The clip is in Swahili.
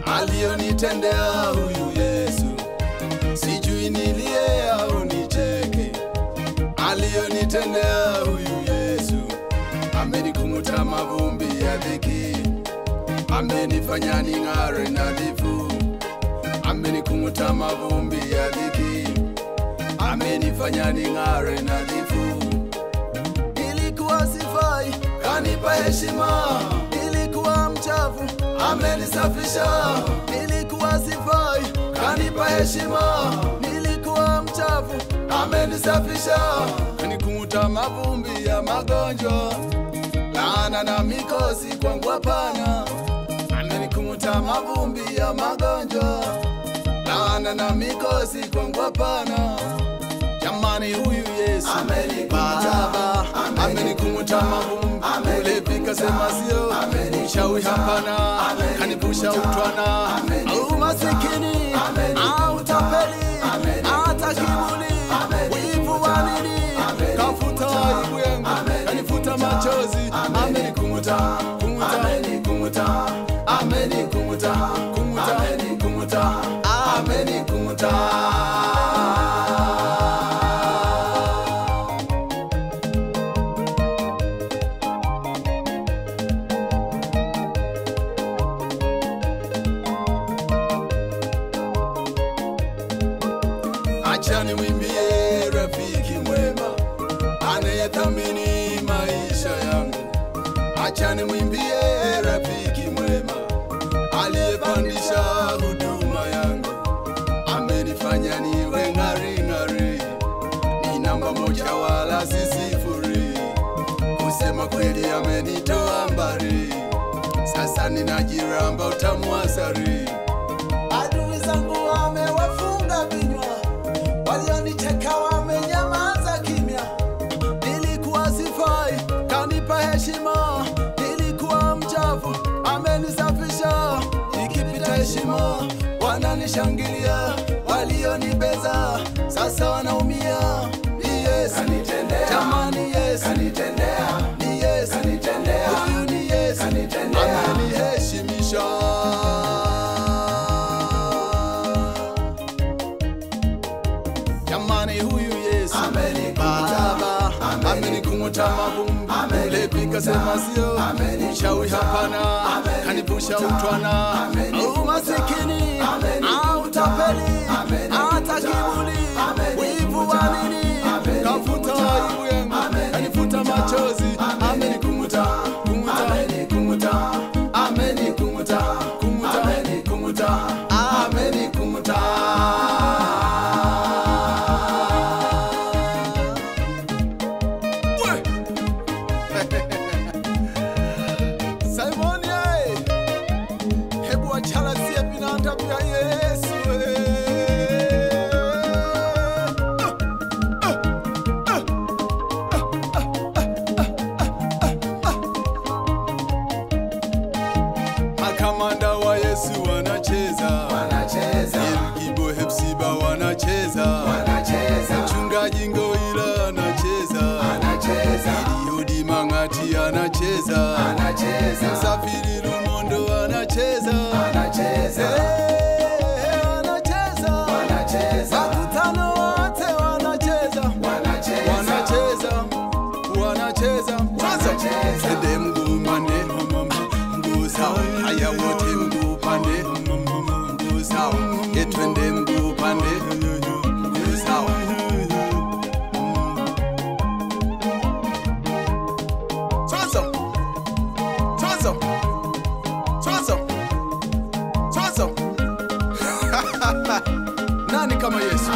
Alionitendea huyu Yesu, sijui nilie au nicheke. Alionitendea huyu Yesu, amenikung'uta mavumbi ya dhiki, amenifanya ning'are nadhifu. Amenikung'uta mavumbi ya dhiki, amenifanya ning'are nadhifu. Nilikuwa sifai, kanipa heshima. Nilikuwa mchafu, amenisafisha. Nilikuwa sifai, kanipa heshima. Nilikuwa mchafu, amenisafisha. Kanikung'uta mavumbi ya magonjwa, laana na mikosi kwangu hapana. Amenikung'uta mavumbi ya magonjwa, laana na mikosi kwangu hapana. Jamani, huyu Yesu Baba amenikung'uta mavumbi, ulefika sema sio, ushawi hapana, kanipusha utwana au masikini au tapeli, hata kiburi, wivu wa nini, kafuta aibu yangu, kanifuta machozi. Amenikung'uta, amenikung'uta, amenikung'uta, amenikung'uta, amenikung'uta. Acha nimwimbie rafiki mwema anayethamini maisha yangu. Acha nimwimbie rafiki mwema aliyepandisha huduma yangu. Amenifanya niwe ng'ari ng'ari, ni namba moja wala si sifuri. Kusema kweli amenitoa mbali, sasa ninajiramba utamu wa asali. Adui zangu wamewafunga vinywa, walionicheka wamenyamaza kimya. Nilikuwa sifai, kanipa heshima. Nilikuwa mchafu, amenisafisha. Nikipita heshima, wananishangilia. Walionibeza, sasa wanaumia. Ni Yesu kanitendea, jamani Yesu kanitendea. Ni Yesu kanitendea, huyu ni Yesu kanitendea. Ameniheshimisha. Jamani, huyu Yesu Baba amenikung'uta mavumbi, ulefika sema sio, ushawi hapana, kanipusha utwana au masikini au tapeli, hata kiburi, wivu wa nini, kafuta aibu yangu, kanifuta machozi. Amenikung'uta, amenikung'uta, amenikung'uta, amenikung'uta, amenikung'uta. Makamanda wa Yesu wanacheza, Elgibo Hepsiba wanacheza, mchungaji Ngoila anacheza, Eliudi Mang'ati anacheza, Msafiri Lumondo anacheza, makutano wote wanacheza, twende mguu pande, mguu sawa, haya wote mguu pande, mguu sawa, twende mguu pande, mguu sawa. Nani kama Yesu?